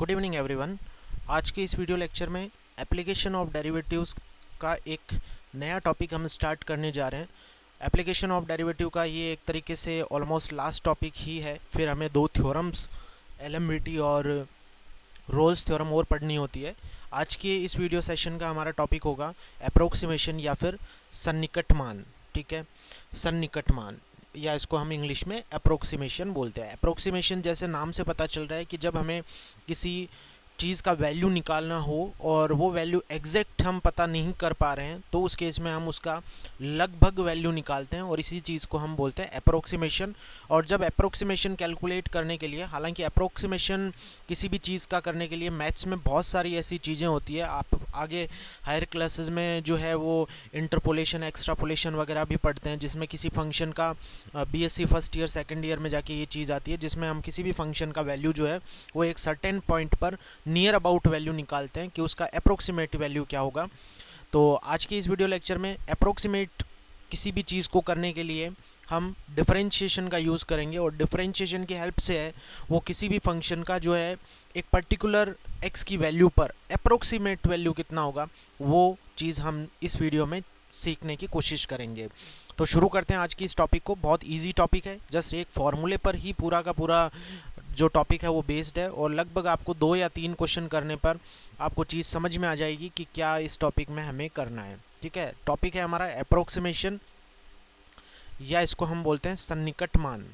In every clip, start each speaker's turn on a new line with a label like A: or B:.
A: Good evening everyone. आज के इस वीडियो लेक्चर में एप्लीकेशन ऑफ डेरिवेटिव्स का एक नया टॉपिक हम स्टार्ट करने जा रहे हैं। एप्लीकेशन ऑफ डेरिवेटिव का ये एक तरीके से ऑलमोस्ट लास्ट टॉपिक ही है। फिर हमें दो थ्योरम्स एलएमबीटी और रोल्स थ्योरम और पढ़नी होती है। आज के इस वीडियो सेशन का हमारा टॉपिक होगा अप्रोक्सीमेशन या फिर सन्निकट मान। ठीक है, सन्निकट मान या इसको हम इंग्लिश में अप्रोक्सीमेशन बोलते हैं। अप्रोक्सीमेशन जैसे नाम से पता चल रहा है कि जब हमें किसी चीज़ का वैल्यू निकालना हो और वो वैल्यू एग्जैक्ट हम पता नहीं कर पा रहे हैं तो उस केस में हम उसका लगभग वैल्यू निकालते हैं और इसी चीज़ को हम बोलते हैं अप्रोक्सीमेशन। और जब अप्रोक्सीमेशन कैलकुलेट करने के लिए, हालांकि अप्रोक्सीमेशन किसी भी चीज़ का करने के लिए मैथ्स में बहुत सारी ऐसी चीज़ें होती है। आप आगे हायर क्लासेस में जो है वो इंटरपोलेशन, एक्स्ट्रापोलेशन वगैरह भी पढ़ते हैं, जिसमें किसी फंक्शन का BSc first year second year में जाके ये चीज़ आती है, जिसमें हम किसी भी फंक्शन का वैल्यू जो है वो एक सर्टेन पॉइंट पर नियर अबाउट वैल्यू निकालते हैं कि उसका अप्रोक्सीमेट वैल्यू क्या होगा। तो आज के इस वीडियो लेक्चर में अप्रोक्सीमेट किसी भी चीज़ को करने के लिए हम डिफरेंशिएशन का यूज़ करेंगे और डिफरेंशिएशन की हेल्प से है वो किसी भी फंक्शन का जो है एक पर्टिकुलर एक्स की वैल्यू पर अप्रोक्सीमेट वैल्यू कितना होगा वो चीज़ हम इस वीडियो में सीखने की कोशिश करेंगे। तो शुरू करते हैं आज की इस टॉपिक को। बहुत इजी टॉपिक है, जस्ट एक फॉर्मूले पर ही पूरा का पूरा जो टॉपिक है वो बेस्ड है और लगभग आपको 2 या 3 क्वेश्चन करने पर आपको चीज़ समझ में आ जाएगी कि क्या इस टॉपिक में हमें करना है। ठीक है, टॉपिक है हमारा अप्रोक्सीमेशन या इसको हम बोलते हैं सन्निकट मान।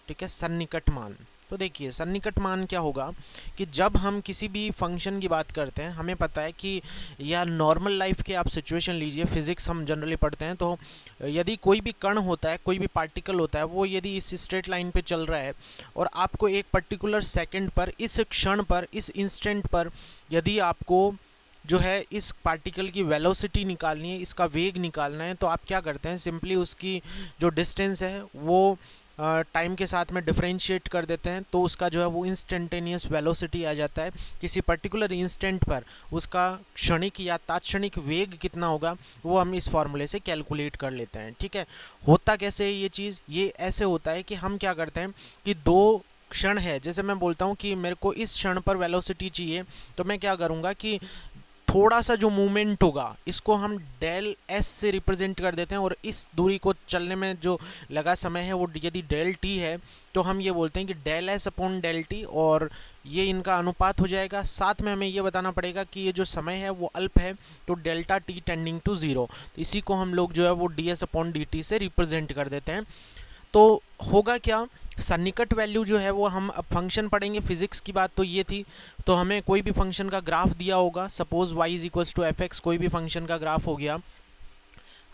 A: ठीक है, सन्निकट मान। तो देखिए सन्निकट मान क्या होगा कि जब हम किसी भी फंक्शन की बात करते हैं, हमें पता है कि या नॉर्मल लाइफ के आप सिचुएशन लीजिए, फिजिक्स हम जनरली पढ़ते हैं, तो यदि कोई भी कण होता है, कोई भी पार्टिकल होता है, वो यदि इस स्ट्रेट लाइन पे चल रहा है और आपको एक पर्टिकुलर सेकंड पर, इस क्षण पर, इस इंस्टेंट पर यदि आपको जो है इस पार्टिकल की वेलोसिटी निकालनी है, इसका वेग निकालना है, तो आप क्या करते हैं, सिंपली उसकी जो डिस्टेंस है वो टाइम के साथ में डिफरेंशिएट कर देते हैं, तो उसका जो है वो इंस्टेंटेनियस वेलोसिटी आ जाता है। किसी पर्टिकुलर इंस्टेंट पर उसका क्षणिक या तात्क्षणिक वेग कितना होगा वो हम इस फॉर्मूले से कैलकुलेट कर लेते हैं। ठीक है, होता कैसे है ये चीज़? ये ऐसे होता है कि हम क्या करते हैं कि दो क्षण है, जैसे मैं बोलता हूँ कि मेरे को इस क्षण पर वेलोसिटी चाहिए, तो मैं क्या करूँगा कि थोड़ा सा जो मूवमेंट होगा इसको हम डेल एस से रिप्रेजेंट कर देते हैं और इस दूरी को चलने में जो लगा समय है वो यदि डेल टी है तो हम ये बोलते हैं कि del s upon del t, और ये इनका अनुपात हो जाएगा। साथ में हमें ये बताना पड़ेगा कि ये जो समय है वो अल्प है, तो delta t tending to zero, तो इसी को हम लोग जो है वो d s upon d t से रिप्रेजेंट कर देते हैं। तो होगा क्या, सन्निकट वैल्यू जो है वो हम अब फंक्शन पढ़ेंगे। फिजिक्स की बात तो ये थी, तो हमें कोई भी फंक्शन का ग्राफ दिया होगा, suppose y is equals to f x, कोई भी फंक्शन का ग्राफ हो गया।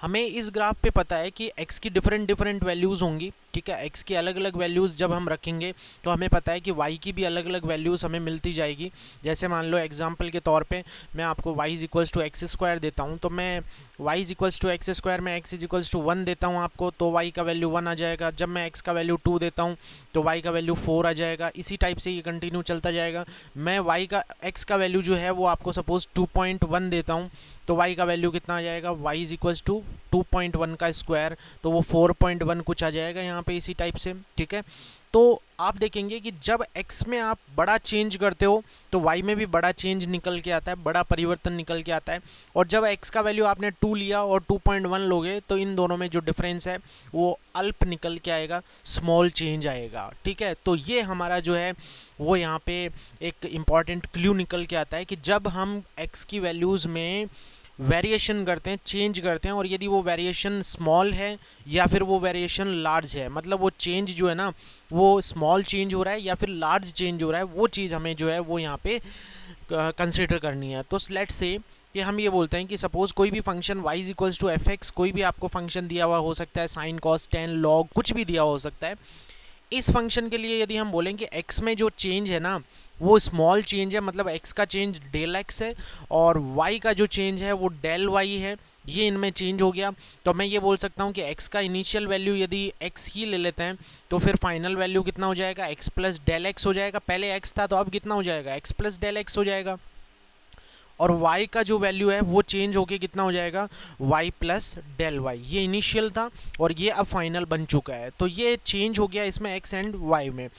A: हमें इस ग्राफ पे पता है कि x की डिफरेंट वैल्यूज़ होंगी। ठीक है, x की अलग अलग वैल्यूज़ जब हम रखेंगे तो हमें पता है कि y की भी अलग अलग वैल्यूज़ हमें मिलती जाएगी। जैसे मान लो एग्जांपल के तौर पे मैं आपको y is equals to x square देता हूँ, तो मैं y is equals to x square में x इज इक्वल्स टू 1 देता हूँ आपको, तो y का वैल्यू 1 आ जाएगा। जब मैं x का वैल्यू 2 देता हूँ तो y का वैल्यू 4 आ जाएगा। इसी टाइप से ये कंटिन्यू चलता जाएगा। मैं x का वैल्यू जो है वो आपको सपोज 2.1 देता हूँ, तो y का वैल्यू कितना आ जाएगा, y इज इक्वल्स टू 2.1 का स्क्वायर, तो वो 4.1 कुछ आ जाएगा यहाँ पे इसी टाइप से। ठीक है, तो आप देखेंगे कि जब x में आप बड़ा चेंज करते हो तो y में भी बड़ा चेंज निकल के आता है, बड़ा परिवर्तन निकल के आता है। और जब x का वैल्यू आपने 2 लिया और 2.1 लोगे तो इन दोनों में जो डिफरेंस है वो अल्प निकल के आएगा, स्मॉल चेंज आएगा। ठीक है, तो ये हमारा जो है वो यहाँ पे एक इम्पॉर्टेंट क्लू निकल के आता है कि जब हम x की वैल्यूज़ में वेरिएशन करते हैं, चेंज करते हैं, और यदि वो वेरिएशन स्मॉल है या फिर वो वेरिएशन लार्ज है, मतलब वो चेंज जो है ना वो स्मॉल चेंज हो रहा है या फिर लार्ज चेंज हो रहा है, वो चीज़ हमें जो है वो यहाँ पे कंसिडर करनी है। तो लेट्स से कि हम ये बोलते हैं कि सपोज़ कोई भी function y is equals to f x, कोई भी आपको फंक्शन दिया हुआ हो सकता है, साइन कॉस टेन लॉग कुछ भी दिया हो सकता है। इस फंक्शन के लिए यदि हम बोलें कि x में जो चेंज है ना वो स्मॉल चेंज है, मतलब x का चेंज डेल x है और y का जो चेंज है वो डेल y है, ये इनमें चेंज हो गया, तो मैं ये बोल सकता हूँ कि x का इनिशियल वैल्यू यदि x ही ले लेते हैं तो फिर फाइनल वैल्यू कितना हो जाएगा, x प्लस डेल x हो जाएगा। पहले x था तो अब कितना हो जाएगा, x प्लस डेल x हो जाएगा। और y का जो वैल्यू है वो चेंज होके कितना हो जाएगा, y प्लस डेल y। ये इनिशियल था और ये अब फाइनल बन चुका है, तो ये चेंज हो गया इसमें x एंड y में।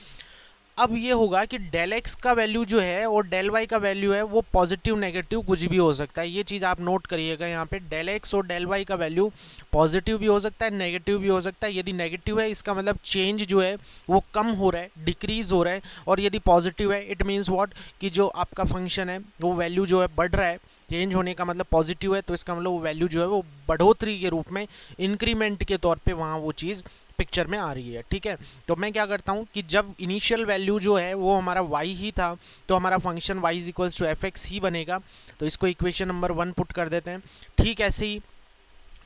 A: अब ये होगा कि डेल एक्स का वैल्यू जो है और डेल वाई का वैल्यू है वो पॉजिटिव नेगेटिव कुछ भी हो सकता है। ये चीज़ आप नोट करिएगा यहाँ पे, डेल एक्स और डेल वाई का वैल्यू पॉजिटिव भी हो सकता है, नेगेटिव भी हो सकता है। यदि नेगेटिव है इसका मतलब चेंज जो है वो कम हो रहा है, डिक्रीज हो रहा है, और यदि पॉजिटिव है इट मीन्स व्हाट कि जो आपका फंक्शन है वो वैल्यू जो है बढ़ रहा है। चेंज होने का मतलब पॉजिटिव है तो इसका मतलब वो वैल्यू जो है वो बढ़ोतरी के रूप में, इंक्रीमेंट के तौर पे वहाँ वो चीज़ पिक्चर में आ रही है। ठीक है, तो मैं क्या करता हूँ कि जब इनिशियल वैल्यू जो है वो हमारा y ही था तो हमारा function y is equals to f x ही बनेगा। तो इसको इक्वेशन नंबर 1 पुट कर देते हैं। ठीक ऐसे ही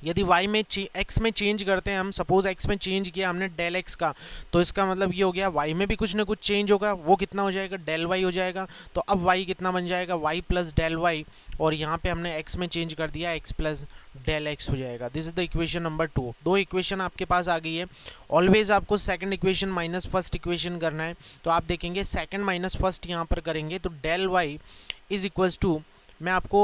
A: यदि y में x में चेंज करते हैं हम, सपोज x में चेंज किया हमने डेल x का, तो इसका मतलब ये हो गया y में भी कुछ ना कुछ चेंज होगा, वो कितना हो जाएगा, डेल y हो जाएगा। तो अब y कितना बन जाएगा, y प्लस डेल वाई, और यहाँ पे हमने x में चेंज कर दिया x प्लस डेल x हो जाएगा। This is the equation number 2। दो इक्वेशन आपके पास आ गई है। ऑलवेज आपको second equation minus first equation करना है। तो आप देखेंगे सेकंड माइनस फर्स्ट यहाँ पर करेंगे तो del y is equals to, मैं आपको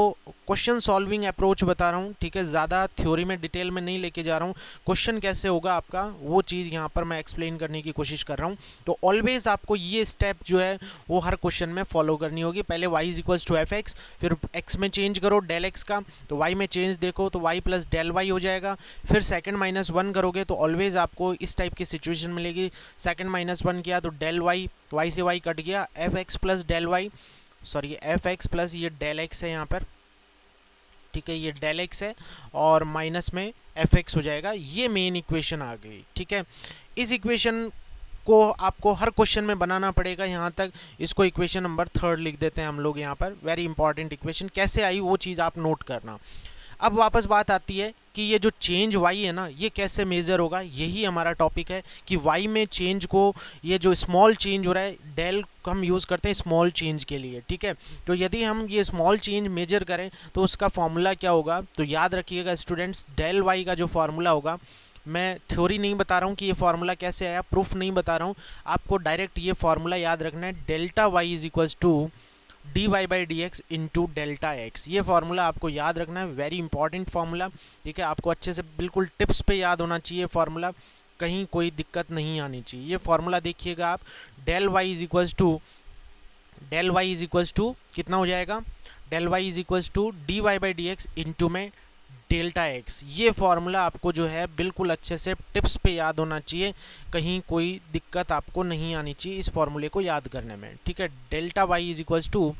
A: क्वेश्चन सॉल्विंग अप्रोच बता रहा हूँ, ठीक है, ज़्यादा थ्योरी में डिटेल में नहीं लेके जा रहा हूँ। क्वेश्चन कैसे होगा आपका वो चीज़ यहाँ पर मैं एक्सप्लेन करने की कोशिश कर रहा हूँ। तो ऑलवेज आपको ये स्टेप जो है वो हर क्वेश्चन में फॉलो करनी होगी। पहले y is equals to f x, फिर x में चेंज करो डेल x का, तो y में चेंज देखो तो y प्लस डेल वाई हो जाएगा। फिर सेकंड माइनस वन करोगे तो ऑलवेज आपको इस टाइप की सिचुएशन मिलेगी। सेकंड माइनस वन किया तो डेल वाई, वाई से वाई कट गया, f x plus del y, sorry f x plus ये डेल एक्स है यहाँ पर, ठीक है, ये डेल एक्स है और माइनस में एफ एक्स हो जाएगा। ये मेन इक्वेशन आ गई। ठीक है, इस इक्वेशन को आपको हर क्वेश्चन में बनाना पड़ेगा। यहाँ तक इसको इक्वेशन नंबर 3 लिख देते हैं हम लोग यहाँ पर। वेरी इंपॉर्टेंट इक्वेशन, कैसे आई वो चीज़ आप नोट करना। अब वापस बात आती है कि ये जो चेंज y है ना ये कैसे मेज़र होगा, यही हमारा टॉपिक है कि y में चेंज को, ये जो स्मॉल चेंज हो रहा है, डेल हम यूज़ करते हैं स्मॉल चेंज के लिए। ठीक है, तो यदि हम ये स्मॉल चेंज मेजर करें तो उसका फॉर्मूला क्या होगा, तो याद रखिएगा स्टूडेंट्स, डेल y का जो फार्मूला होगा, मैं थ्योरी नहीं बता रहा हूँ कि ये फार्मूला कैसे आया, प्रूफ नहीं बता रहा हूँ, आपको डायरेक्ट ये फार्मूला याद रखना है, delta y is equals to d y by d x into delta x. ये फार्मूला आपको याद रखना है, वेरी इंपॉर्टेंट फार्मूला। ठीक है, आपको अच्छे से बिल्कुल टिप्स पे याद होना चाहिए फार्मूला, कहीं कोई दिक्कत नहीं आनी चाहिए। ये फार्मूला देखिएगा आप, del y is equals to, del y is equals to कितना हो जाएगा, del y is equals to d y by d x into में डेल्टा एक्स। ये फार्मूला आपको जो है बिल्कुल अच्छे से टिप्स पे याद होना चाहिए, कहीं कोई दिक्कत आपको नहीं आनी चाहिए इस फार्मूले को याद करने में। ठीक है, delta y is equals to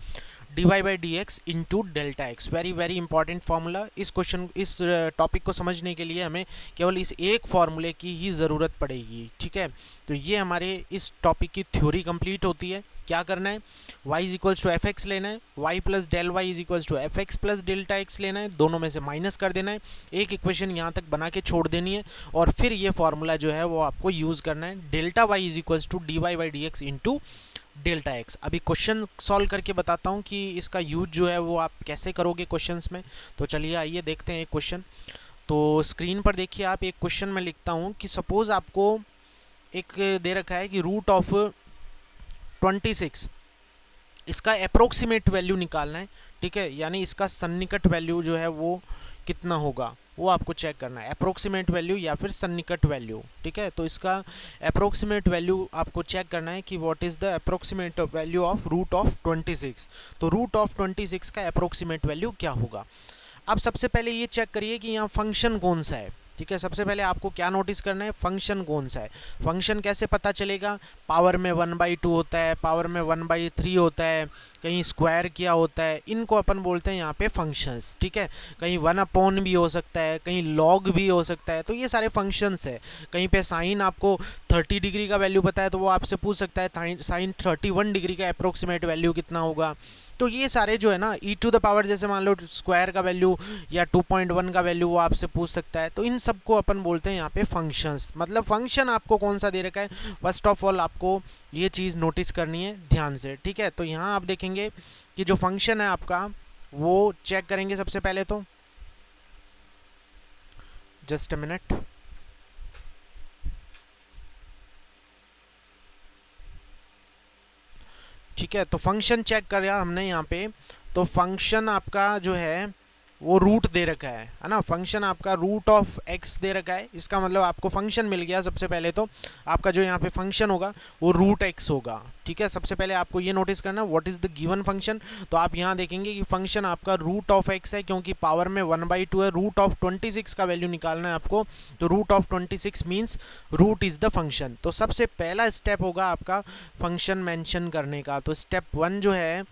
A: d y by d x into delta x, very very important formula. इस क्वेश्चन, इस टॉपिक को समझने के लिए हमें केवल इस एक फार्मूले की ही ज़रूरत पड़ेगी। ठीक है, तो ये हमारे इस टॉपिक की थ्योरी कंप्लीट होती है। क्या करना है, y is equals to f x लेना है, y plus del y is equals to f x plus delta x लेना है, दोनों में से माइनस कर देना है, एक इक्वेशन यहाँ तक बना के छोड़ देनी है, और फिर ये फार्मूला जो है वो आपको यूज़ करना है, delta y is equals to d y by d x into delta x. अभी क्वेश्चन सॉल्व करके बताता हूँ कि इसका यूज जो है वो आप कैसे करोगे क्वेश्चंस में। तो चलिए आइए देखते हैं एक क्वेश्चन। तो स्क्रीन पर देखिए आप, एक क्वेश्चन में लिखता हूँ कि सपोज आपको एक दे रखा है कि रूट ऑफ 26, इसका अप्रोक्सीमेट वैल्यू निकालना है। ठीक है, यानी इसका सन्निकट वैल्यू जो है वो कितना होगा वो आपको चेक करना है, अप्रोक्सीमेट वैल्यू या फिर सन्निकट वैल्यू। ठीक है, तो इसका अप्रोक्सीमेट वैल्यू आपको चेक करना है कि what is the approximate value of root of 26। तो रूट ऑफ 26 का अप्रोक्सीमेट वैल्यू क्या होगा। अब सबसे पहले ये चेक करिए कि यहाँ फंक्शन कौन सा है। ठीक है, सबसे पहले आपको क्या नोटिस करना है, फंक्शन कौन सा है। फंक्शन कैसे पता चलेगा, पावर में 1/2 होता है, पावर में 1/3 होता है, कहीं स्क्वायर किया होता है, इनको अपन बोलते हैं यहाँ पे फंक्शंस। ठीक है, कहीं 1 भी हो सकता है, कहीं लॉग भी हो सकता है, तो ये सारे फंक्शंस है। कहीं पे साइन आपको 30 डिग्री का वैल्यू बताया तो वो आपसे पूछ सकता है साइन 31 डिग्री का अप्रोक्सीमेट वैल्यू कितना होगा। तो ये सारे जो है ना ई टू द पावर, जैसे मान लो स्क्वायर का वैल्यू या 2.1 का वैल्यू वो आपसे पूछ सकता है, तो इन सबको अपन बोलते हैं यहाँ पे फंक्शंस। मतलब फंक्शन आपको कौन सा दे रखा है, फर्स्ट ऑफ ऑल आपको ये चीज़ नोटिस करनी है ध्यान से। ठीक है, तो यहाँ आप देखेंगे कि जो फंक्शन है आपका वो चेक करेंगे सबसे पहले, तो जस्ट अ मिनट। ठीक है, तो फंक्शन चेक कर हमने यहाँ पे, तो फंक्शन आपका जो है वो रूट दे रखा है ना, फंक्शन आपका रूट ऑफ एक्स दे रखा है, इसका मतलब आपको फंक्शन मिल गया। सबसे पहले तो आपका जो यहाँ पे फंक्शन होगा वो रूट एक्स होगा, ठीक है। सबसे पहले आपको ये नोटिस करना what is the given function. तो आप यहाँ देखेंगे कि फंक्शन आपका रूट ऑफ एक्स है, क्योंकि पावर में 1/2 है। रूट ऑफ 26 का वैल्यू निकालना है आपको, तो root of 26 means root is the function. तो सबसे पहला स्टेप होगा आपका फंक्शन मेंशन करने का। तो स्टेप 1 जो है,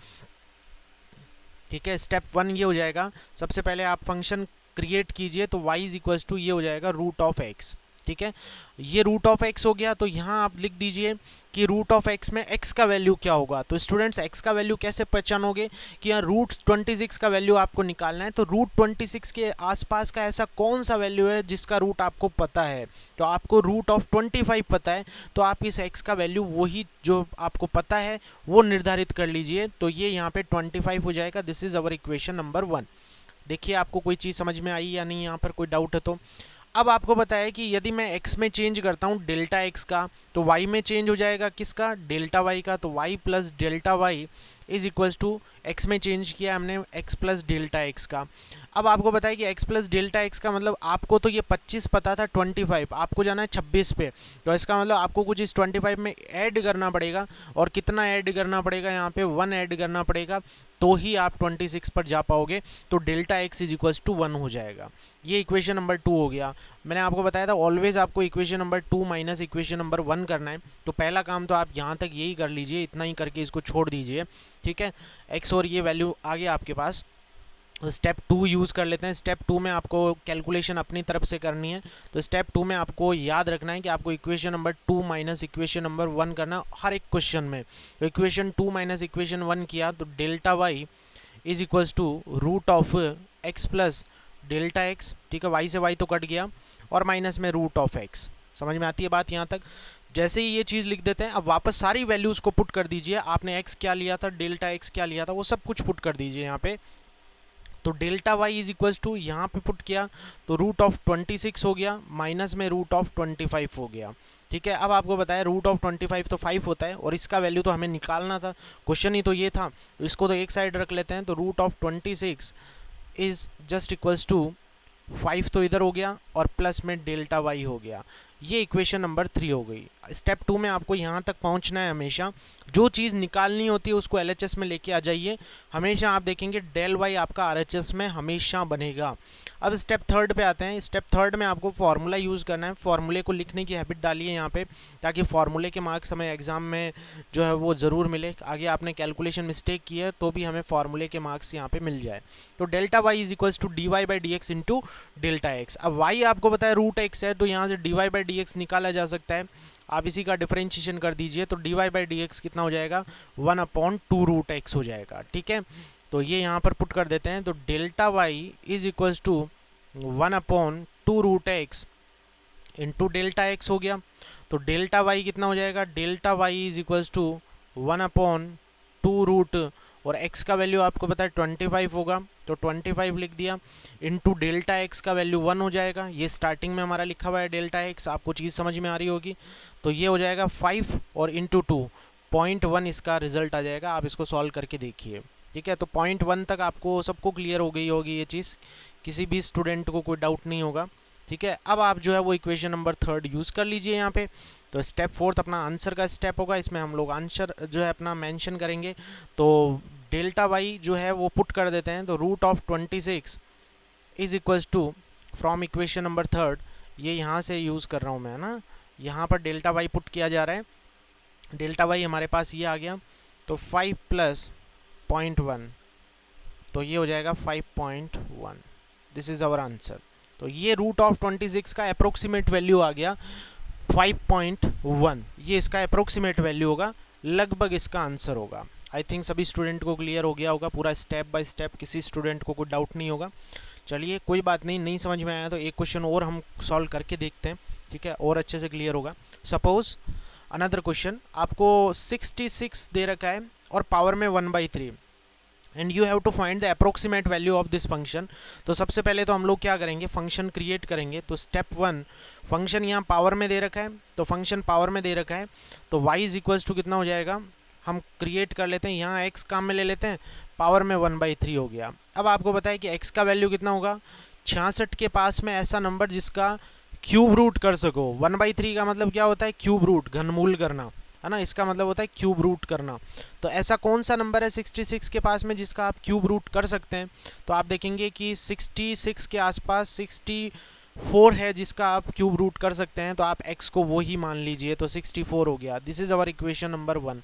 A: ठीक है, स्टेप 1 ये हो जाएगा, सबसे पहले आप फंक्शन क्रिएट कीजिए। तो y इज इक्वल्स टू ये हो जाएगा रूट ऑफ एक्स, ठीक है। ये रूट ऑफ एक्स हो गया, तो यहाँ आप लिख दीजिए कि रूट ऑफ एक्स में x का वैल्यू क्या होगा। तो स्टूडेंट्स x का वैल्यू कैसे पहचानोगे कि यहाँ रूट 26 का वैल्यू आपको निकालना है। तो रूट 26 के आसपास का ऐसा कौन सा वैल्यू है जिसका रूट आपको पता है। तो आपको रूट ऑफ 25 पता है, तो आप इस x का वैल्यू वही जो आपको पता है वो निर्धारित कर लीजिए। तो ये यहाँ पे 25 हो जाएगा। This is our equation number 1। देखिए आपको कोई चीज़ समझ में आई या नहीं, यहाँ पर कोई डाउट है तो। अब आपको पता है कि यदि मैं x में चेंज करता हूँ डेल्टा x का, तो y में चेंज हो जाएगा किसका, डेल्टा y का। तो y plus delta y is equals to x में चेंज किया हमने x प्लस डेल्टा x का। अब आपको पता है कि x प्लस डेल्टा x का मतलब आपको तो ये 25 पता था, 25 आपको जाना है 26 पे। तो इसका मतलब आपको कुछ इस 25 में ऐड करना पड़ेगा, और कितना ऐड करना पड़ेगा, यहाँ पे 1 ऐड करना पड़ेगा, तो ही आप 26 पर जा पाओगे। तो delta x is equals to 1 हो जाएगा। ये इक्वेशन नंबर 2 हो गया। मैंने आपको बताया था ऑलवेज आपको equation number 2 minus equation number 1 करना है। तो पहला काम तो आप यहाँ तक यही कर लीजिए, इतना ही करके इसको छोड़ दीजिए, ठीक है। x और ये वैल्यू आ गया आपके पास। स्टेप 2 यूज़ कर लेते हैं। स्टेप 2 में आपको कैलकुलेशन अपनी तरफ से करनी है। तो स्टेप 2 में आपको याद रखना है कि आपको equation number 2 minus equation number 1 करना हर एक क्वेश्चन में। तो इक्वेशन 2 माइनस इक्वेशन 1 किया तो delta y is equals to root of x plus delta x, ठीक है। वाई से वाई तो कट गया, और माइनस में रूट ऑफ एक्स। समझ में आती है बात यहाँ तक। जैसे ही ये चीज़ लिख देते हैं, अब वापस सारी वैल्यूज़ को पुट कर दीजिए। आपने एक्स क्या लिया था, डेल्टा एक्स क्या लिया था, वो सब कुछ पुट कर दीजिए यहाँ पे। तो delta y is equals to यहाँ पे पुट किया तो रूट ऑफ 26 हो गया, माइनस में रूट ऑफ 25 हो गया, ठीक है। अब आपको बताया रूट ऑफ 25 तो 5 होता है, और इसका वैल्यू तो हमें निकालना था, क्वेश्चन ही तो ये था। तो इसको तो एक साइड रख लेते हैं। तो root of 26 is just equals to 5 तो इधर हो गया, और प्लस में डेल्टा वाई हो गया। ये इक्वेशन नंबर 3 हो गई। स्टेप 2 में आपको यहाँ तक पहुँचना है। हमेशा जो चीज़ निकालनी होती है उसको एलएचएस में लेके आ जाइए। हमेशा आप देखेंगे डेल वाई आपका आरएचएस में हमेशा बनेगा। अब स्टेप 3 पे आते हैं। स्टेप 3 में आपको फार्मूला यूज़ करना है। फार्मूले को लिखने की हैबिट डालिए यहाँ पे, ताकि फार्मूले के मार्क्स हमें एग्जाम में जो है वो ज़रूर मिले। आगे आपने कैलकुलेशन मिस्टेक की है तो भी हमें फार्मूले के मार्क्स यहाँ पे मिल जाए। तो delta y is equals to d y by d x into delta x. अब वाई आपको बताया रूट एक्स है, तो यहाँ से d y by d x निकाला जा सकता है। आप इसी का डिफरेंशिएशन कर दीजिए। तो d y by d x कितना हो जाएगा, 1/2 रूट एक्स हो जाएगा, ठीक है। तो ये यहाँ पर पुट कर देते हैं। तो delta y is equals to 1/2 root x into delta x हो गया। तो डेल्टा वाई कितना हो जाएगा, delta y is equals to 1/2 root, और x का वैल्यू आपको पता है 25 होगा, तो 25 लिख दिया, इंटू डेल्टा x का वैल्यू 1 हो जाएगा। ये स्टार्टिंग में हमारा लिखा हुआ है डेल्टा x, आपको चीज़ समझ में आ रही होगी। तो ये हो जाएगा 5 और इंटू 2.1 इसका रिजल्ट आ जाएगा। आप इसको सॉल्व करके देखिए, ठीक है। तो 0.1 तक आपको सबको क्लियर हो गई होगी ये चीज़, किसी भी स्टूडेंट को कोई डाउट नहीं होगा, ठीक है। अब आप जो है वो इक्वेशन नंबर 3 यूज़ कर लीजिए यहाँ पे। तो स्टेप 4 अपना आंसर का स्टेप होगा, इसमें हम लोग आंसर जो है अपना मेंशन करेंगे। तो डेल्टा वाई जो है वो पुट कर देते हैं। तो root of 26 is equals to, from equation number 3, ये यहाँ से यूज़ कर रहा हूँ मैं, ना यहाँ पर डेल्टा वाई पुट किया जा रहा है। डेल्टा वाई हमारे पास ये आ गया, तो 5 प्लस 0.1, तो ये हो जाएगा 5.1। This is our answer. तो ये रूट ऑफ 26 का अप्रोक्सीमेट वैल्यू आ गया 5.1। ये इसका अप्रोक्सीमेट वैल्यू होगा, लगभग इसका आंसर होगा। आई थिंक सभी स्टूडेंट को क्लियर हो गया होगा पूरा स्टेप बाय स्टेप, किसी स्टूडेंट को कोई डाउट नहीं होगा। चलिए कोई बात नहीं, नहीं समझ में आया तो एक क्वेश्चन और हम सॉल्व करके देखते हैं, ठीक है, और अच्छे से क्लियर होगा। सपोज अनदर क्वेश्चन, आपको 66 दे रखा है और पावर में 1/3, and you have to find the approximate value of this function. तो सबसे पहले तो हम लोग क्या करेंगे, फंक्शन क्रिएट करेंगे। तो स्टेप 1, फंक्शन यहाँ पावर में दे रखा है, तो फंक्शन पावर में दे रखा है, तो y इज इक्वल्स टू कितना हो जाएगा, हम क्रिएट कर लेते हैं, यहाँ x काम में ले लेते हैं, पावर में 1/3 हो गया। अब आपको बताया कि x का वैल्यू कितना होगा, 66 के पास में ऐसा नंबर जिसका क्यूब रूट कर सको। 1/3 का मतलब क्या होता है, क्यूब रूट, घनमूल करना, है ना, इसका मतलब होता है क्यूब रूट करना। तो ऐसा कौन सा नंबर है 66 के पास में जिसका आप क्यूब रूट कर सकते हैं, तो आप देखेंगे कि 66 के आसपास 64 है जिसका आप क्यूब रूट कर सकते हैं, तो आप x को वो ही मान लीजिए, तो 64 हो गया। This is our equation number 1।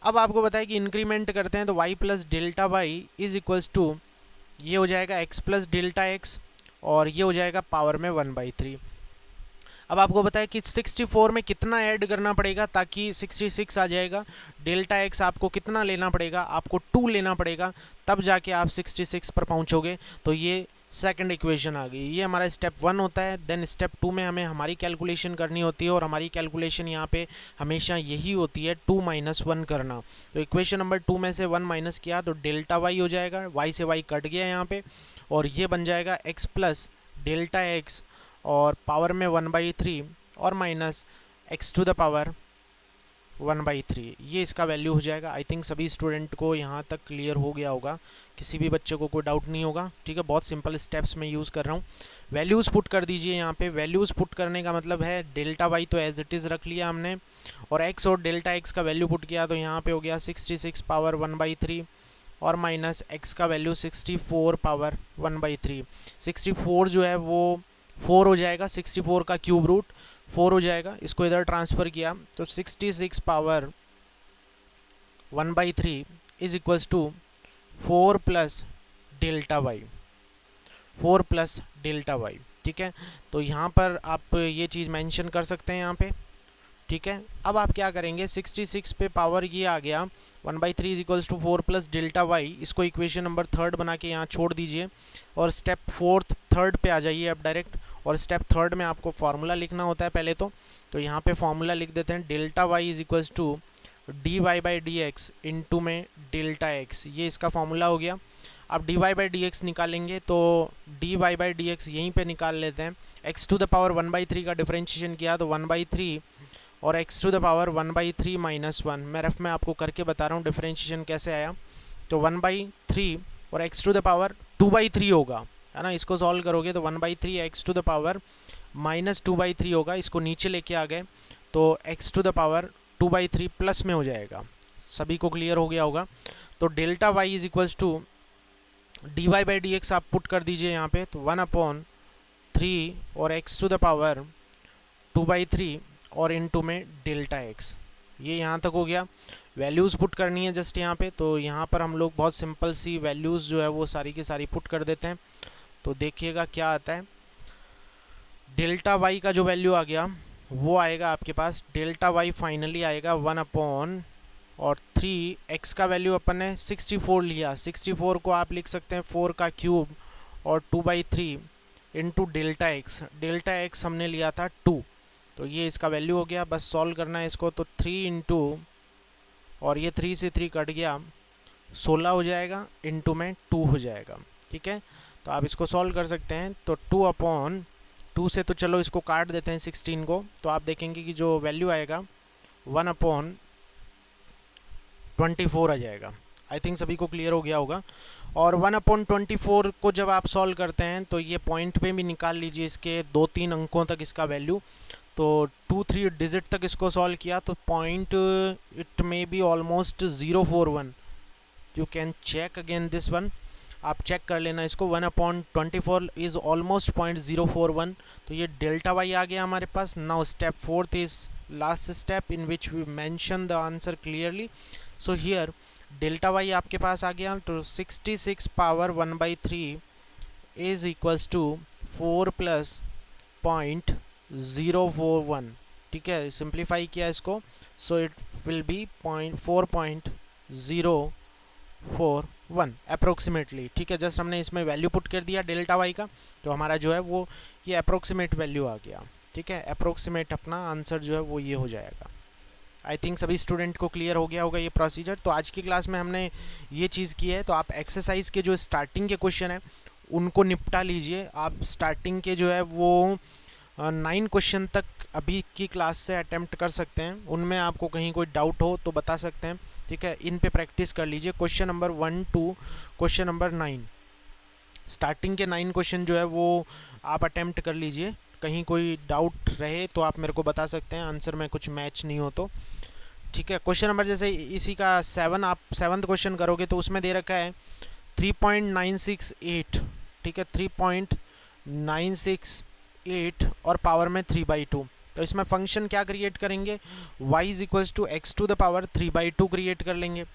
A: अब आपको बताया कि इंक्रीमेंट करते हैं, तो y plus delta y is equals to, ये हो जाएगा x प्लस डेल्टा x, और ये हो जाएगा पावर में 1/3। अब आपको बताया कि 64 में कितना ऐड करना पड़ेगा ताकि 66 आ जाएगा। डेल्टा x आपको कितना लेना पड़ेगा, आपको 2 लेना पड़ेगा, तब जाके आप 66 पर पहुंचोगे। तो ये सेकंड इक्वेशन आ गई। ये हमारा स्टेप 1 होता है। देन स्टेप 2 में हमें हमारी कैलकुलेशन करनी होती है, और हमारी कैलकुलेशन यहाँ पे हमेशा यही होती है, 2 - 1 करना। तो इक्वेशन नंबर 2 में से 1 माइनस किया तो डेल्टा वाई हो जाएगा, y से y कट गया यहाँ पे, और ये बन जाएगा x प्लस डेल्टा x और पावर में 1/3 और minus x to the power 1/3, ये इसका वैल्यू हो जाएगा। आई थिंक सभी स्टूडेंट को यहाँ तक क्लियर हो गया होगा, किसी भी बच्चे को कोई डाउट नहीं होगा। ठीक है, बहुत सिंपल स्टेप्स मैं यूज़ कर रहा हूँ। वैल्यूज़ पुट कर दीजिए यहाँ पे। वैल्यूज़ पुट करने का मतलब है डेल्टा वाई तो एज इट इज़ रख लिया हमने, और x और डेल्टा x का वैल्यू पुट किया, तो यहाँ पे हो गया 66 पावर 1/3 और माइनस x का वैल्यू 64 पावर 1/3। 64 जो है वो 4 हो जाएगा, 64 का क्यूब रूट 4 हो जाएगा, इसको इधर ट्रांसफ़र किया तो 66 power 1/3 is equals to 4 plus delta y, 4 plus delta y. ठीक है, तो यहाँ पर आप ये चीज़ मेंशन कर सकते हैं यहाँ पे। ठीक है, अब आप क्या करेंगे, 66 पे पावर ये आ गया 1/3 is equals to 4 plus delta y, इसको इक्वेशन नंबर 3 बना के यहाँ छोड़ दीजिए, और स्टेप 3 पे आ जाइए अब डायरेक्ट। और स्टेप 3 में आपको फार्मूला लिखना होता है पहले तो यहाँ पे फार्मूला लिख देते हैं, delta y is equals to dy/dx into में डेल्टा x, ये इसका फार्मूला हो गया। अब dy/dx निकालेंगे तो dy/dx यहीं पे निकाल लेते हैं। x टू द पावर 1/3 का डिफरेंशिएशन किया तो 1/3 और x टू द पावर 1/3 - 1, मैं रफ में आपको करके बता रहा हूँ डिफरेंशिएशन कैसे आया। तो 1/3 और x टू द पावर 2/3 होगा, है ना, इसको सॉल्व करोगे तो 1/3 x टू द पावर -2/3 होगा, इसको नीचे लेके आ गए तो x to the power 2/3 plus में हो जाएगा। सभी को क्लियर हो गया होगा। तो delta y is equals to dy/dx आप पुट कर दीजिए यहाँ पे, तो 1/3 और x टू द पावर 2/3 और इनटू में डेल्टा x, ये यहाँ तक हो गया। वैल्यूज़ पुट करनी है जस्ट यहाँ पे, तो यहाँ पर हम लोग बहुत सिंपल सी वैल्यूज़ जो है वो सारी की सारी पुट कर देते हैं। तो देखिएगा क्या आता है। डेल्टा वाई का जो वैल्यू आ गया वो आएगा आपके पास, डेल्टा वाई फाइनली आएगा 1/3, x का वैल्यू अपन ने 64 लिया, 64 को आप लिख सकते हैं 4 का क्यूब और 2/3 into delta x, delta x हमने लिया था 2, तो ये इसका वैल्यू हो गया। बस सॉल्व करना है इसको, तो 3 इंटू और ये 3 से 3 कट गया, 16 हो जाएगा, इंटू में 2 हो जाएगा। ठीक है, तो आप इसको सॉल्व कर सकते हैं। तो 2/2 से तो चलो इसको काट देते हैं 16 को, तो आप देखेंगे कि जो वैल्यू आएगा 1/24 आ जाएगा। आई थिंक सभी को क्लियर हो गया होगा। और 1/24 को जब आप सॉल्व करते हैं तो ये पॉइंट पे भी निकाल लीजिए, इसके 2-3 अंकों तक इसका वैल्यू, तो 2-3 डिजिट तक इसको सॉल्व किया तो point it may be almost 041। You can check again this one, आप चेक कर लेना इसको। 1/24 इज़ ऑलमोस्ट 0.041, तो ये डेल्टा वाई आ गया हमारे पास। Now step 4 is last step in which we mention the answer clearly. So here delta y आपके पास आ गया, तो 66 power 1/3 is equals to 4 plus 0.041। ठीक है, सिंप्लीफाई किया इसको, so it will be 4.041 approximately. ठीक है, जस्ट हमने इसमें वैल्यू पुट कर दिया डेल्टा वाई का, तो हमारा जो है वो ये अप्रोक्सीमेट वैल्यू आ गया। ठीक है, अप्रोक्सीमेट अपना आंसर जो है वो ये हो जाएगा। आई थिंक सभी स्टूडेंट को क्लियर हो गया होगा ये प्रोसीजर। तो आज की क्लास में हमने ये चीज़ की है, तो आप एक्सरसाइज के जो स्टार्टिंग के क्वेश्चन है उनको निपटा लीजिए। आप स्टार्टिंग के जो है वो 9 क्वेश्चन तक अभी की क्लास से अटेम्प्ट कर सकते हैं, उनमें आपको कहीं कोई डाउट हो तो बता सकते हैं। ठीक है, इन पे प्रैक्टिस कर लीजिए। Question number 1 to question number 9, starting के 9 क्वेश्चन जो है वो आप अटेम्प्ट कर लीजिए। कहीं कोई डाउट रहे तो आप मेरे को बता सकते हैं, आंसर में कुछ मैच नहीं हो तो। ठीक है, क्वेश्चन नंबर जैसे इसी का 7, आप 7th क्वेश्चन करोगे तो उसमें दे रखा है 3.968, ठीक है, 3.968 और पावर में 3/2। तो इसमें फंक्शन क्या क्रिएट करेंगे, y is equals to x to the power 3/2 create कर लेंगे।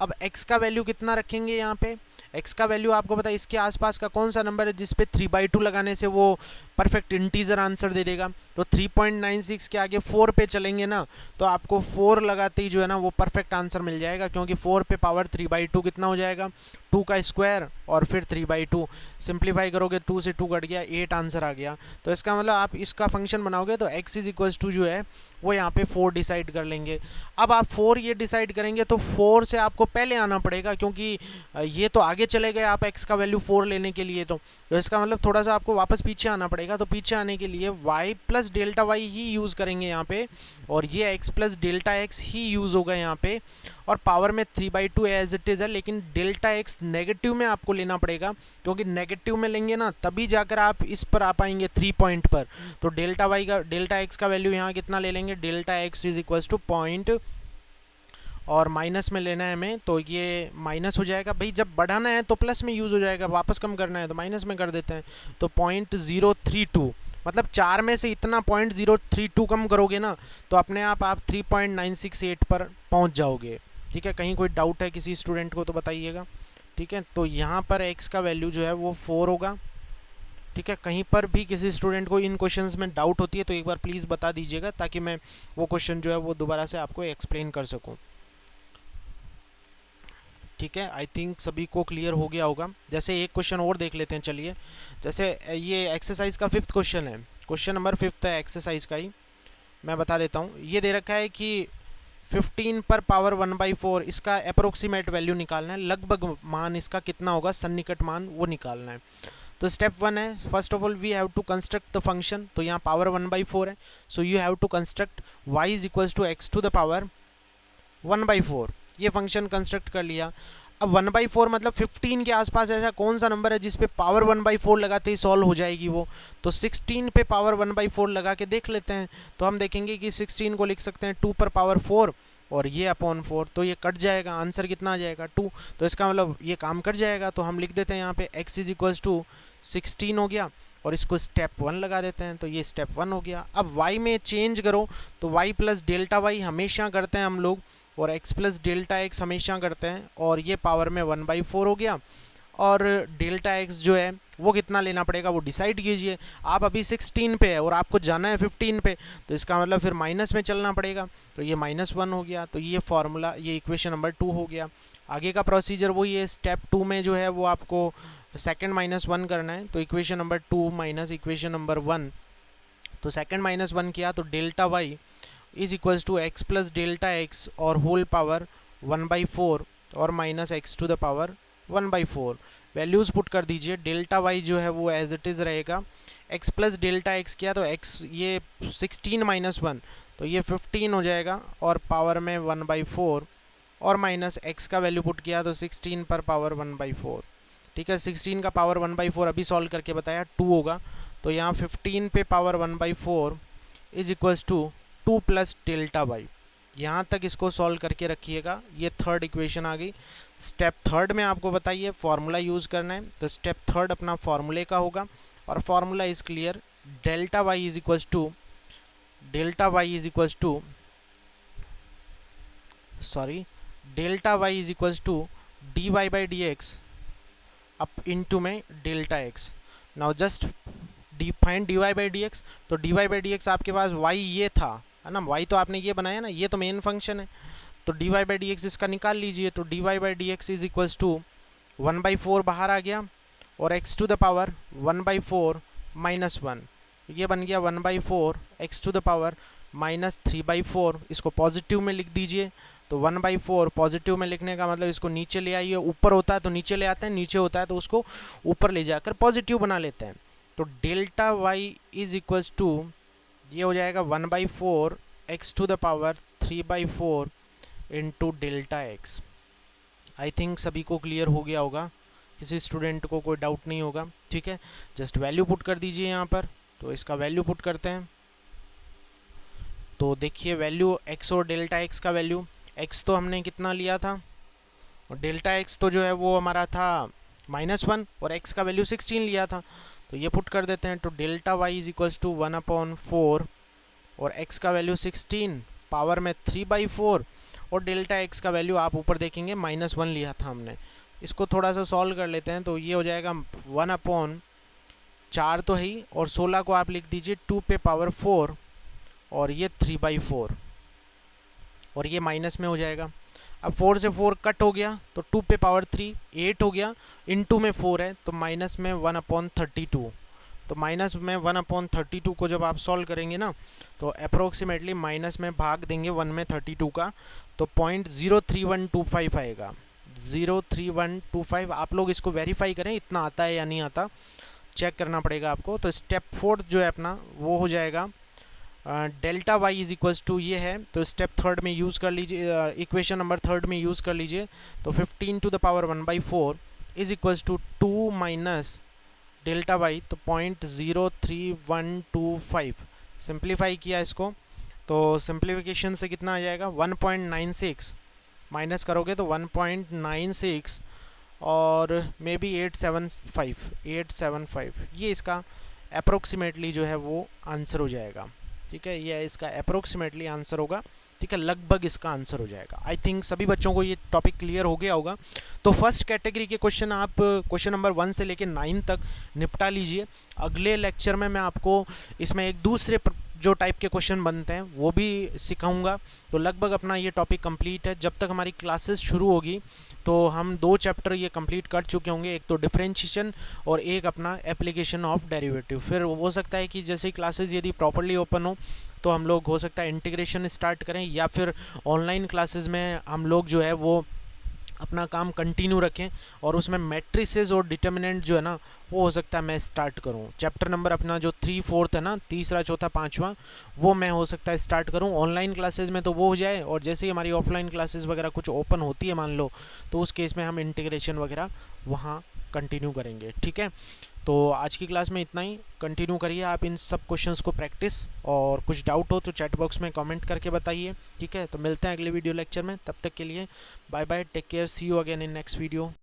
A: अब x का वैल्यू कितना रखेंगे यहाँ पे, x का वैल्यू आपको पता है इसके आसपास का कौन सा नंबर है जिस पे 3/2 लगाने से वो परफेक्ट इंटीजर आंसर दे देगा। तो 3.96 के आगे 4 पे चलेंगे ना, तो आपको 4 लगाते ही जो है ना वो परफेक्ट आंसर मिल जाएगा, क्योंकि 4 पे पावर 3/2 कितना हो जाएगा, 2 का स्क्वायर और फिर 3/2। सिंप्लीफाई करोगे 2 से 2 कट गया, 8 आंसर आ गया। तो इसका मतलब आप इसका फंक्शन बनाओगे तो x इज इक्वल्स टू जो है वो यहाँ पे 4 डिसाइड कर लेंगे। अब आप 4 ये डिसाइड करेंगे तो 4 से आपको पहले आना पड़ेगा, क्योंकि ये तो आगे चले गए आप x का वैल्यू 4 लेने के लिए। तो इसका मतलब थोड़ा सा आपको वापस पीछे आना पड़ेगा। तो पीछे आने के लिए y plus delta why he use करेंगे यहाँ पे, और ये x प्लस डेल्टा एक्स ही यूज़ होगा यहाँ पे, और पावर में 3/2 एज इट इज़ है। लेकिन डेल्टा एक्स नेगेटिव में आपको लेना पड़ेगा, क्योंकि नेगेटिव में लेंगे ना तभी जाकर आप इस पर आ पाएंगे 3 पॉइंट पर। तो डेल्टा एक्स का वैल्यू यहाँ कितना ले लेंगे, delta x is equals two point, और माइनस में लेना है हमें तो ये माइनस हो जाएगा। भाई जब बढ़ाना है तो प्लस में यूज़ हो जाएगा, वापस कम करना है तो माइनस में कर देते हैं। तो 0.032 मतलब 4 में से इतना 0.032 कम करोगे ना तो अपने आप 3.968 पर पहुंच जाओगे। ठीक है, कहीं कोई डाउट है किसी स्टूडेंट को तो बताइएगा। ठीक है, तो यहाँ पर x का वैल्यू जो है वो 4 होगा। ठीक है, कहीं पर भी किसी स्टूडेंट को इन क्वेश्चंस में डाउट होती है तो एक बार प्लीज़ बता दीजिएगा, ताकि मैं वो क्वेश्चन जो है वो दोबारा से आपको एक्सप्लेन कर सकूँ। ठीक है, आई थिंक सभी को क्लियर हो गया होगा। जैसे एक क्वेश्चन और देख लेते हैं, चलिए। जैसे ये एक्सरसाइज का 5th क्वेश्चन है, क्वेश्चन नंबर 5th है एक्सरसाइज का ही, मैं बता देता हूँ। ये दे रखा है कि 15 पर पावर 1/4 इसका अप्रोक्सीमेट वैल्यू निकालना है, लगभग मान इसका कितना होगा, सन्निकट मान वो निकालना है। तो स्टेप 1 है, first of all we have to construct the function. तो यहाँ पावर 1/4 है, so you have to construct y is equals to x to the power 1/4। ये फंक्शन कंस्ट्रक्ट कर लिया। अब 1/4 मतलब 15 के आसपास ऐसा कौन सा नंबर है जिस पे पावर 1/4 लगाते ही सॉल्व हो जाएगी वो। तो 16 पे पावर 1/4 लगा के देख लेते हैं, तो हम देखेंगे कि 16 को लिख सकते हैं 2 पर पावर 4 और ये अपॉन 4, तो ये कट जाएगा, आंसर कितना आ जाएगा 2। तो इसका मतलब ये काम कर जाएगा। तो हम लिख देते हैं यहाँ पे x इज इक्वल्स टू 16 हो गया, और इसको स्टेप 1 लगा देते हैं, तो ये स्टेप 1 हो गया। अब y में चेंज करो तो y प्लस डेल्टा वाई हमेशा करते हैं हम लोग, और x प्लस डेल्टा एक्स हमेशा करते हैं, और ये पावर में 1/4 हो गया। और डेल्टा एक्स जो है वो कितना लेना पड़ेगा वो डिसाइड कीजिए। आप अभी 16 पे है और आपको जाना है 15 पे, तो इसका मतलब फिर माइनस में चलना पड़ेगा। तो ये -1 हो गया, तो ये फॉर्मूला, ये इक्वेशन नंबर 2 हो गया। आगे का प्रोसीजर वही है, स्टेप 2 में जो है वो आपको सेकेंड -1 करना है। तो equation number 2 minus equation number 1, तो सेकेंड -1 किया तो delta y is equals to x plus delta x और होल पावर 1/4 और minus x to the power 1/4। Values put कर दीजिए। डेल्टा वाई जो है वो एज इट इज़ रहेगा, एक्स प्लस डेल्टा एक्स किया तो एक्स ये 16 -1 तो ये 15 हो जाएगा, और पावर में 1/4 और माइनस एक्स का वैल्यू पुट किया तो 16 पर पावर 1/4। ठीक है, 16 का पावर 1/4 अभी सॉल्व करके बताया 2 होगा। तो यहाँ 15 पे power 1/4 is equals to 2 plus delta y. यहाँ तक इसको सॉल्व करके रखिएगा। ये थर्ड इक्वेशन आ गई। स्टेप थर्ड में आपको बताइए फार्मूला यूज़ करना है, तो स्टेप थर्ड अपना फार्मूले का होगा, और formula is clear. Delta y is equals to delta y is equals to d y by d x up into में delta x. Now just find d y by d x. तो d y by d x आपके पास y ये था, है ना, y तो आपने ये बनाया ना, ये तो मेन फंक्शन है। तो d y by d x इसका निकाल लीजिए। तो d y by d x is equals to 1/4 बाहर आ गया, और x टू द पावर 1/4 -1, ये बन गया 1/4 x टू द पावर -3/4। इसको पॉजिटिव में लिख दीजिए। तो 1/4 पॉजिटिव में लिखने का मतलब इसको नीचे ले आइए, ऊपर होता है तो नीचे ले आते हैं, नीचे होता है तो उसको ऊपर ले जाकर पॉजिटिव बना लेते हैं। तो delta y is equals to ये हो जाएगा 1/4 x to the power 3/4 into delta x. I think सभी को क्लियर हो गया होगा, किसी स्टूडेंट को कोई डाउट नहीं होगा। ठीक है, जस्ट वैल्यू पुट कर दीजिए यहाँ पर। तो इसका वैल्यू पुट करते हैं। तो देखिए वैल्यू x और डेल्टा x का वैल्यू, x तो हमने कितना लिया था और डेल्टा x तो जो है वो हमारा था -1 और x का वैल्यू 16 लिया था। तो ये पुट कर देते हैं। तो delta y is equals to 1/4 और x का वैल्यू 16 पावर में 3/4 और डेल्टा x का वैल्यू आप ऊपर देखेंगे -1 लिया था हमने। इसको थोड़ा सा सॉल्व कर लेते हैं। तो ये हो जाएगा 1/4 तो है ही, और 16 को आप लिख दीजिए 2 पे पावर 4 और ये 3/4 और ये माइनस में हो जाएगा। अब 4 से 4 कट हो गया तो 2 पे पावर 3 8 हो गया, इनटू में 4 है तो माइनस में 1/32। तो माइनस में 1/32 को जब आप सॉल्व करेंगे ना तो अप्रोक्सीमेटली माइनस में भाग देंगे 1 में 32 का, तो 0.03125 आएगा। 03125। आप लोग इसको वेरीफाई करें इतना आता है या नहीं आता, चेक करना पड़ेगा आपको। तो स्टेप 4 जो है अपना वो हो जाएगा delta y is equals to ये है। तो स्टेप 3 में यूज़ कर लीजिए, इक्वेशन नंबर 3 में यूज़ कर लीजिए। तो 15 to the power 1/4 is equals to 2 minus delta y, तो 0.03125। सिंप्लीफाई किया इसको तो सिंप्लीफिकेशन से कितना आ जाएगा 1.96 माइनस करोगे तो 1.96 और मे बी 875 ये इसका अप्रोक्सीमेटली जो है वो आंसर हो जाएगा। ठीक है, ये इसका अप्रोक्सीमेटली आंसर होगा। ठीक है, लगभग इसका आंसर हो जाएगा। आई थिंक सभी बच्चों को ये टॉपिक क्लियर हो गया होगा। तो फर्स्ट कैटेगरी के क्वेश्चन आप क्वेश्चन नंबर 1 से लेकर 9 तक निपटा लीजिए। अगले लेक्चर में मैं आपको इसमें एक दूसरे जो टाइप के क्वेश्चन बनते हैं वो भी सिखाऊंगा। तो लगभग अपना ये टॉपिक कंप्लीट है। जब तक हमारी क्लासेस शुरू होगी तो हम 2 चैप्टर ये कंप्लीट कर चुके होंगे, एक तो डिफरेंशिएशन और एक अपना एप्लीकेशन ऑफ डेरिवेटिव। फिर हो सकता है कि जैसे क्लासेस यदि प्रॉपरली ओपन हो तो हम लोग हो सकता है इंटीग्रेशन स्टार्ट करें, या फिर ऑनलाइन क्लासेस में हम लोग जो है वो अपना काम कंटिन्यू रखें और उसमें मैट्रिसेस और डिटर्मिनेंट जो है ना वो हो सकता है मैं स्टार्ट करूं। चैप्टर नंबर अपना जो 3, 4 है ना, तीसरा, चौथा, पांचवा, वो मैं हो सकता है स्टार्ट करूं ऑनलाइन क्लासेस में, तो वो हो जाए। और जैसे ही हमारी ऑफलाइन क्लासेस वगैरह कुछ ओपन होती है मान लो, तो उस केस में हम इंटीग्रेशन वगैरह वहाँ कंटिन्यू करेंगे। ठीक है, तो आज की क्लास में इतना ही। कंटिन्यू करिए आप इन सब क्वेश्चंस को प्रैक्टिस, और कुछ डाउट हो तो चैट बॉक्स में कमेंट करके बताइए। ठीक है, तो मिलते हैं अगले वीडियो लेक्चर में। तब तक के लिए bye bye, take care, see you again in next video.